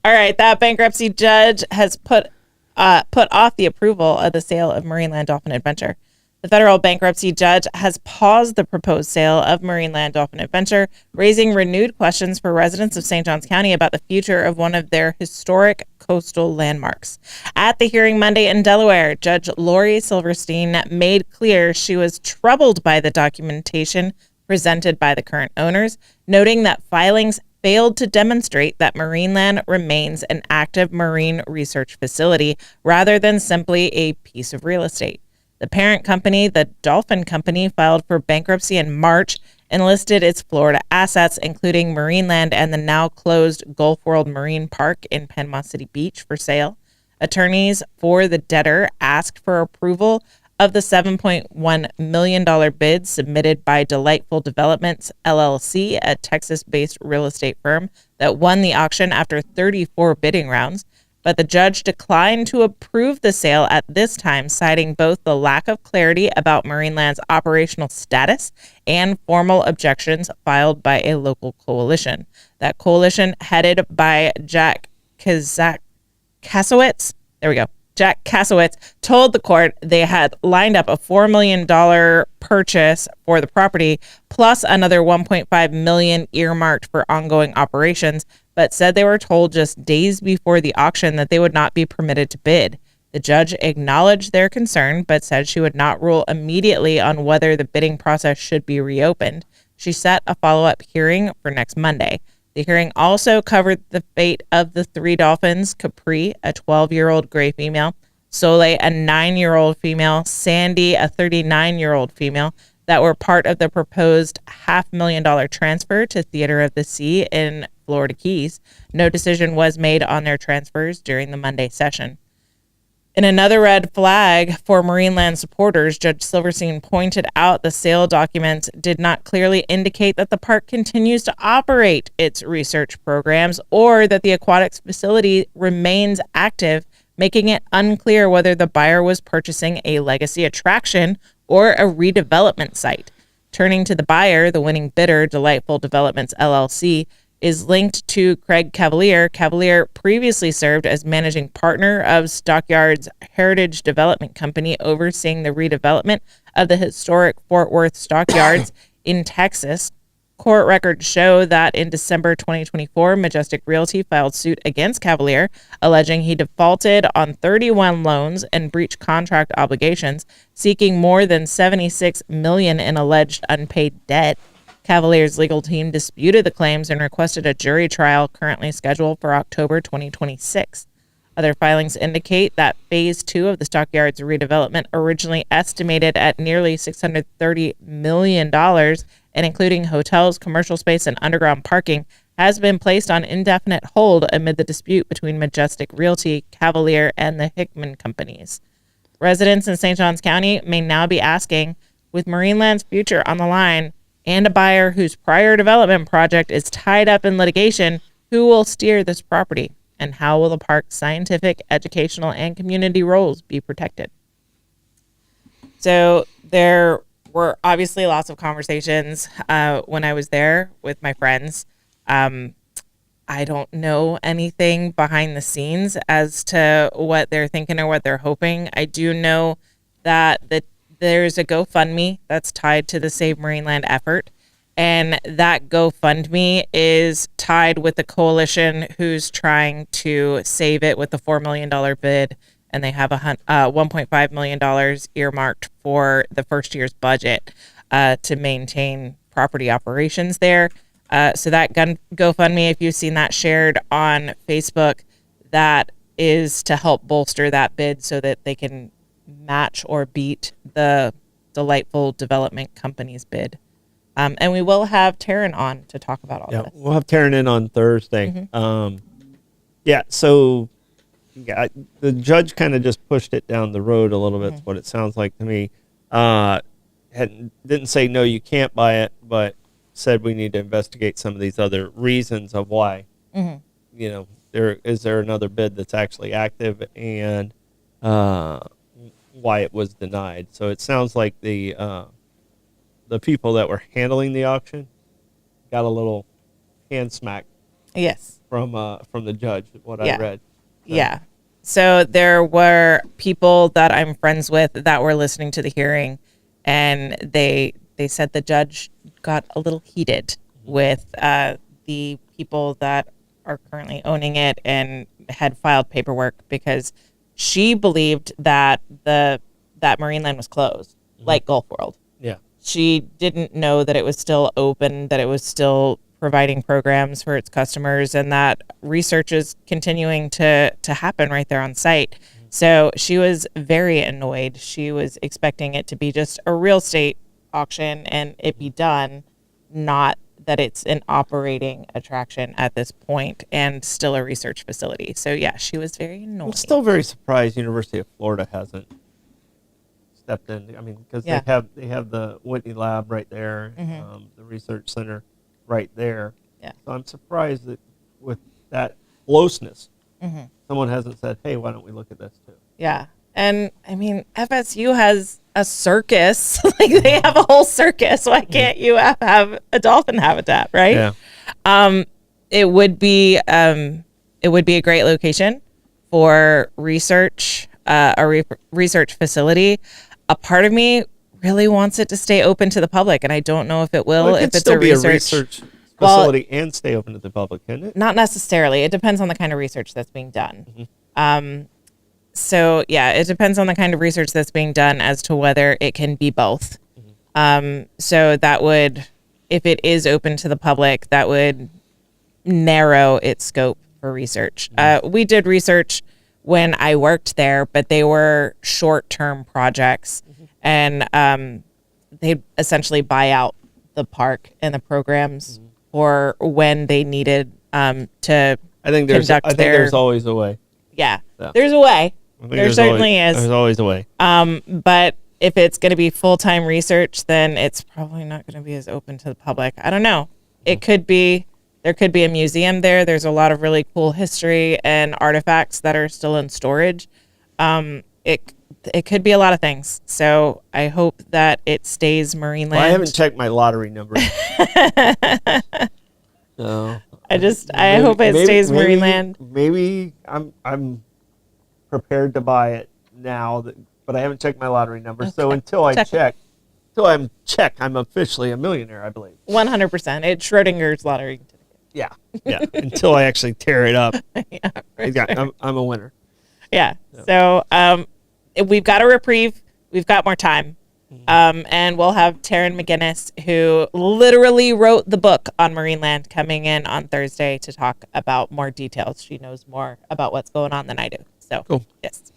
All right, that bankruptcy judge has put off the approval of the sale of Marineland Dolphin Adventure. The federal bankruptcy judge has paused the proposed sale of Marineland Dolphin Adventure, raising renewed questions for residents of St. Johns County about the future of one of their historic coastal landmarks. At the hearing Monday in Delaware, Judge Laurie Silverstein made clear she was troubled by the documentation presented by the current owners, noting that filings failed to demonstrate that Marineland remains an active marine research facility rather than simply a piece of real estate. The parent company, the Dolphin Company, filed for bankruptcy in March and listed its Florida assets, including Marineland and the now closed Gulf World Marine Park in Panama City Beach, for sale. Attorneys for the debtor asked for approval of the $7.1 million bid submitted by Delightful Developments LLC, a Texas-based real estate firm that won the auction after 34 bidding rounds. But the judge declined to approve the sale at this time, citing both the lack of clarity about Marineland's operational status and formal objections filed by a local coalition. That coalition, headed by Jack Kasowitz, Jack Kasowitz, told the court they had lined up a $4 million purchase for the property, plus another $1.5 million earmarked for ongoing operations, but said they were told just days before the auction that they would not be permitted to bid. The judge acknowledged their concern, but said she would not rule immediately on whether the bidding process should be reopened. She set a follow-up hearing for next Monday. The hearing also covered the fate of the three dolphins: Capri, a 12-year-old gray female; Soleil, a 9-year-old female; Sandy, a 39-year-old female, that were part of the proposed $500,000 transfer to Theater of the Sea in Florida Keys. No decision was made on their transfers during the Monday session. In another red flag for Marineland supporters, Judge Silverstein pointed out the sale documents did not clearly indicate that the park continues to operate its research programs or that the aquatics facility remains active, making it unclear whether the buyer was purchasing a legacy attraction or a redevelopment site. Turning to the buyer, the winning bidder, Delightful Developments LLC, is linked to Craig Cavalier. Cavalier previously served as managing partner of Stockyards Heritage Development Company, overseeing the redevelopment of the historic Fort Worth Stockyards in Texas. Court records show that in December 2024, Majestic Realty filed suit against Cavalier, alleging he defaulted on 31 loans and breached contract obligations, seeking more than $76 million in alleged unpaid debt. Cavalier's legal team disputed the claims and requested a jury trial currently scheduled for October 2026. Other filings indicate that Phase 2 of the Stockyards redevelopment, originally estimated at nearly $630 million and including hotels, commercial space, and underground parking, has been placed on indefinite hold amid the dispute between Majestic Realty, Cavalier, and the Hickman companies. Residents in St. Johns County may now be asking, with Marineland's future on the line and a buyer whose prior development project is tied up in litigation, who will steer this property? And how will the park's scientific, educational, and community roles be protected? So there were obviously lots of conversations when I was there with my friends. I don't know anything behind the scenes as to what they're thinking or what they're hoping. I do know that there's a GoFundMe that's tied to the Save Marineland effort. And that GoFundMe is tied with the coalition who's trying to save it with the $4 million bid. And they have $1.5 million earmarked for the first year's budget to maintain property operations there. So that GoFundMe, if you've seen that shared on Facebook, that is to help bolster that bid so that they can match or beat the Delightful Development Company's bid. And we will have Taryn on to talk about all this. We'll have Taryn in on Thursday. So the judge kind of just pushed it down the road a little bit, is what it sounds like to me. Didn't say, no, you can't buy it, but said we need to investigate some of these other reasons of why. You know, is there another bid that's actually active, and why it was denied. So it sounds like the people that were handling the auction got a little hand smack Yes. from the judge, what I read. So, Yeah. So there were people that I'm friends with that were listening to the hearing, and they said the judge got a little heated with the people that are currently owning it and had filed paperwork because she believed that that Marineland was closed, like Gulf World. Yeah. She didn't know that it was still open, that it was still providing programs for its customers, and that research is continuing to happen right there on site. So she was very annoyed. She was expecting it to be just a real estate auction and it be done, not that it's an operating attraction at this point and still a research facility. So yeah, she was very annoyed. I'm still very surprised University of Florida hasn't stepped in. I mean, because they have the Whitney Lab right there, the research center right there. Yeah. So I'm surprised that with that closeness, someone hasn't said, "Hey, why don't we look at this too?" Yeah. And I mean, FSU has a circus. Like they have a whole circus. Why can't you have a dolphin habitat, right? Yeah. It would be a great location for research, research facility. A part of me really wants it to stay open to the public, and I don't know if it will. Well, if it's still a be research facility and stay open to the public, can it? Not necessarily. It depends on the kind of research that's being done. So yeah, it depends on the kind of research that's being done as to whether it can be both. So that would, if it is open to the public, that would narrow its scope for research. We did research when I worked there, but they were short-term projects, and they essentially buy out the park and the programs for when they needed to. I think there's always a way. Yeah, there's a way. There certainly is. There's always a way. But if it's going to be full-time research, then it's probably not going to be as open to the public. I don't know. It could be. There could be a museum there. There's a lot of really cool history and artifacts that are still in storage. It could be a lot of things. So I hope that it stays Marineland. Well, I haven't checked my lottery number. So I hope it stays Marineland. Maybe I'm prepared to buy it now, but I haven't checked my lottery number. Okay. So until I check, I'm officially a millionaire, I believe. 100%. It's Schrodinger's lottery. Yeah. Until I actually tear it up. Yeah, I'm a winner. Yeah. So we've got a reprieve. We've got more time. And we'll have Taryn McGinnis, who literally wrote the book on Marineland, coming in on Thursday to talk about more details. She knows more about what's going on than I do. So, cool. Yes.